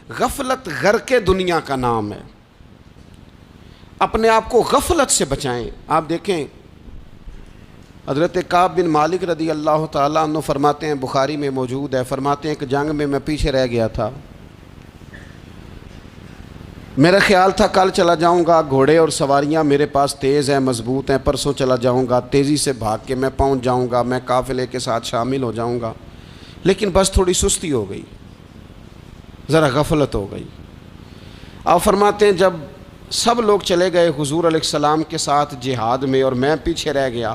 गफलत गर्क दुनिया का नाम है। अपने आप को गफलत से बचाएं। आप देखें हज़रत काब बिन मालिक रदी अल्लाह ताला अन्हु फरमाते हैं, बुखारी में मौजूद है, फरमाते हैं कि जंग में मैं पीछे रह गया था। मेरा ख्याल था कल चला जाऊंगा, घोड़े और सवारियां मेरे पास तेज़ हैं, मजबूत हैं, परसों चला जाऊंगा, तेज़ी से भाग के मैं पहुंच जाऊंगा, मैं काफ़िले के साथ शामिल हो जाऊंगा। लेकिन बस थोड़ी सुस्ती हो गई, ज़रा गफलत हो गई। आप फरमाते हैं जब सब लोग चले गए हुजूर अलैहिस्सलाम के साथ जिहाद में और मैं पीछे रह गया,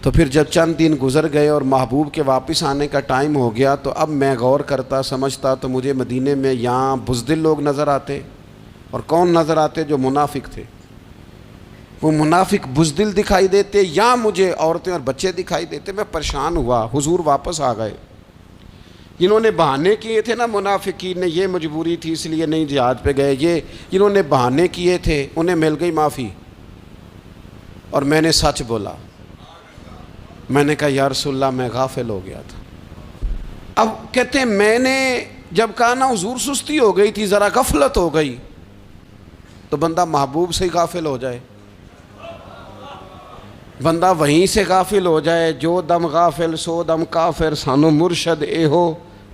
तो फिर जब चंद दिन गुज़र गए और महबूब के वापस आने का टाइम हो गया, तो अब मैं गौर करता समझता तो मुझे मदीने में यहाँ बुज़दिल लोग नज़र आते। और कौन नज़र आते? जो मुनाफिक थे। वो मुनाफिक बुज़दिल दिखाई देते या मुझे औरतें और बच्चे दिखाई देते। मैं परेशान हुआ। हुजूर वापस आ गए। जिन्होंने बहाने किए थे ना मुनाफिकीन ने, ये मजबूरी थी इसलिए नहीं जिहाद पे गए, ये जिन्होंने बहाने किए थे उन्हें मिल गई माफ़ी। और मैंने सच बोला, मैंने कहा या रसूलल्लाह मैं गाफिल हो गया था। अब कहते हैं मैंने जब कहा ना हुजूर सुस्ती हो गई थी, ज़रा गफलत हो गई, तो बंदा महबूब से गाफिल हो जाए, बंदा वहीं से गाफिल हो जाए। जो दम गाफिल सो दम काफिर, सानू मुर्शद एहो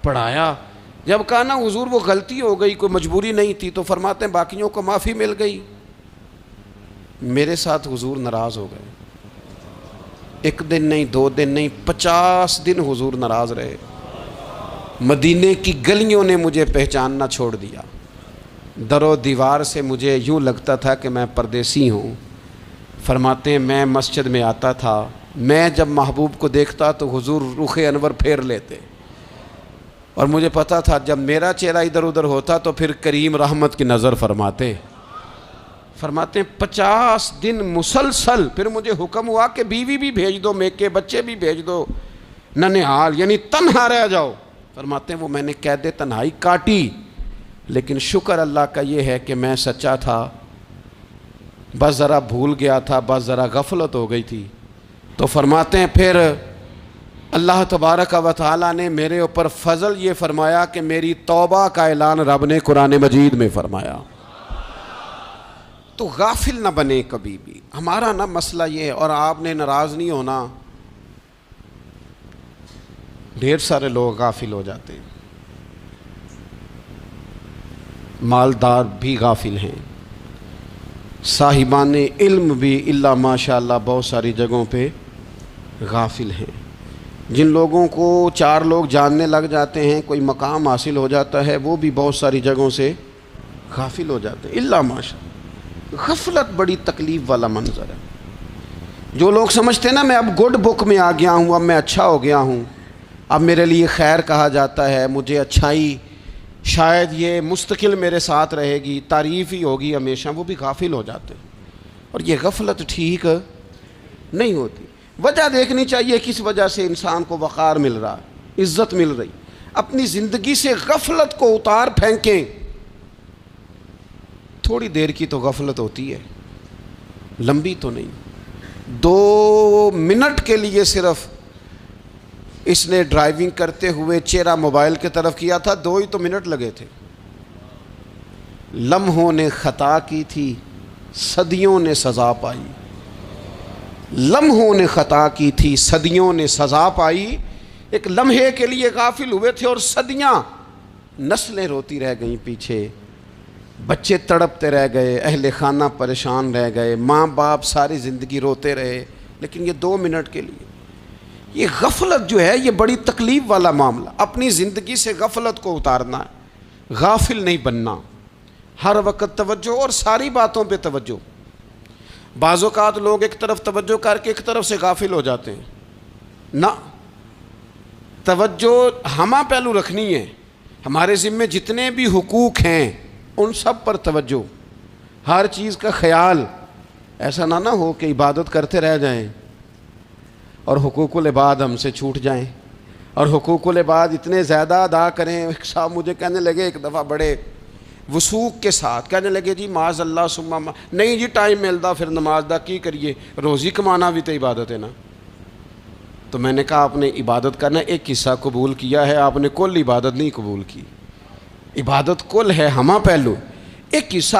पढ़ाया। जब कहा ना हुजूर वो गलती हो गई, कोई मजबूरी नहीं थी, तो फरमाते हैं बाकियों को माफ़ी मिल गई, मेरे साथ हुजूर नाराज़ हो गए। एक दिन नहीं, 2 दिन नहीं, 50 दिन हुजूर नाराज़ रहे। मदीने की गलियों ने मुझे पहचानना छोड़ दिया। दरो दीवार से मुझे यूँ लगता था कि मैं परदेसी हूँ। फरमाते हैं मैं मस्जिद में आता था, मैं जब महबूब को देखता तो हुजूर रुखे अनवर फेर लेते, और मुझे पता था जब मेरा चेहरा इधर उधर होता तो फिर करीम रहमत की नज़र फरमाते। फरमाते हैं 50 दिन मुसलसल। फिर मुझे हुक्म हुआ कि बीवी भी भेज दो, मेके बच्चे भी भेज दो, ननिहाल यानी तन्हा रह जाओ। फरमाते हैं वो मैंने कैदे तन्हाई काटी, लेकिन शुक्र अल्लाह का ये है कि मैं सच्चा था, बस ज़रा भूल गया था, बस ज़रा गफलत हो गई थी। तो फरमाते हैं फिर अल्लाह तबारक व तआला ने मेरे ऊपर फ़ज़ल ये फरमाया कि मेरी तौबा का ऐलान रब ने कुरान मजीद में फरमाया। तो गाफिल ना बने कभी भी। हमारा ना मसला ये है, और आपने नाराज़ नहीं होना, ढेर सारे लोग गाफिल हो जाते हैं, मालदार भी गाफिल हैं, साहिबान इल्म भी इल्ला माशाअल्लाह बहुत सारी जगहों पे गाफिल हैं। जिन लोगों को 4 लोग जानने लग जाते हैं, कोई मकाम हासिल हो जाता है, वो भी बहुत सारी जगहों से गाफिल हो जाते हैं इल्ला माशाअल्लाह। गफलत बड़ी तकलीफ़ वाला मंजर है। जो लोग समझते हैं ना मैं अब गुड बुक में आ गया हूँ, अब मैं अच्छा हो गया हूँ, अब मेरे लिए खैर कहा जाता है, मुझे अच्छाई शायद ये मुस्तकिल मेरे साथ रहेगी, तारीफ़ ही होगी हमेशा, वो भी गाफिल हो जाते हैं। और ये गफलत ठीक नहीं होती। वजह देखनी चाहिए किस वजह से इंसान को वक़ार मिल रहा है, इज़्ज़त मिल रही। अपनी ज़िंदगी से गफलत को उतार फेंकें। थोड़ी देर की तो गफलत होती है, लंबी तो नहीं। 2 मिनट के लिए सिर्फ इसने ड्राइविंग करते हुए चेहरा मोबाइल की तरफ किया था, 2 ही तो मिनट लगे थे। लम्हों ने खता की थी, सदियों ने सज़ा पाई। लम्हों ने खता की थी, सदियों ने सज़ा पाई। एक लम्हे के लिए गाफिल हुए थे और सदियाँ, नस्लें रोती रह गईं पीछे, बच्चे तड़पते रह गए, अहले खाना परेशान रह गए, माँ बाप सारी ज़िंदगी रोते रहे। लेकिन ये 2 मिनट के लिए ये गफलत जो है, ये बड़ी तकलीफ़ वाला मामला। अपनी ज़िंदगी से गफलत को उतारना है, गाफिल नहीं बनना, हर वक्त तवज्जो और सारी बातों पे तवज्जो। बाज़ औक़ात लोग एक तरफ तवज्जो करके एक तरफ से गाफिल हो जाते हैं ना। तवज्जो हमा पहलू रखनी है। हमारे ज़िम्मे जितने भी हुकूक हैं उन सब पर तवज्जो, हर चीज़ का ख्याल। ऐसा ना हो कि इबादत करते रह जाएं और हुकूकुल इबाद हमसे छूट जाएं, और हुकूकुल इबाद इतने ज़्यादा अदा करें। एक साहब मुझे कहने लगे एक दफ़ा बड़े वसूक के साथ, कहने लगे जी माज़ अल्लाह सुम्मा नहीं जी टाइम मिलता फिर नमाज दा की करिए, रोज़ी कमाना भी तो इबादत है ना। तो मैंने कहा आपने इबादत करना एक हिस्सा कबूल किया है, आपने कुल इबादत नहीं कबूल की। इबादत कुल है हमा पहलू। एक किस्सा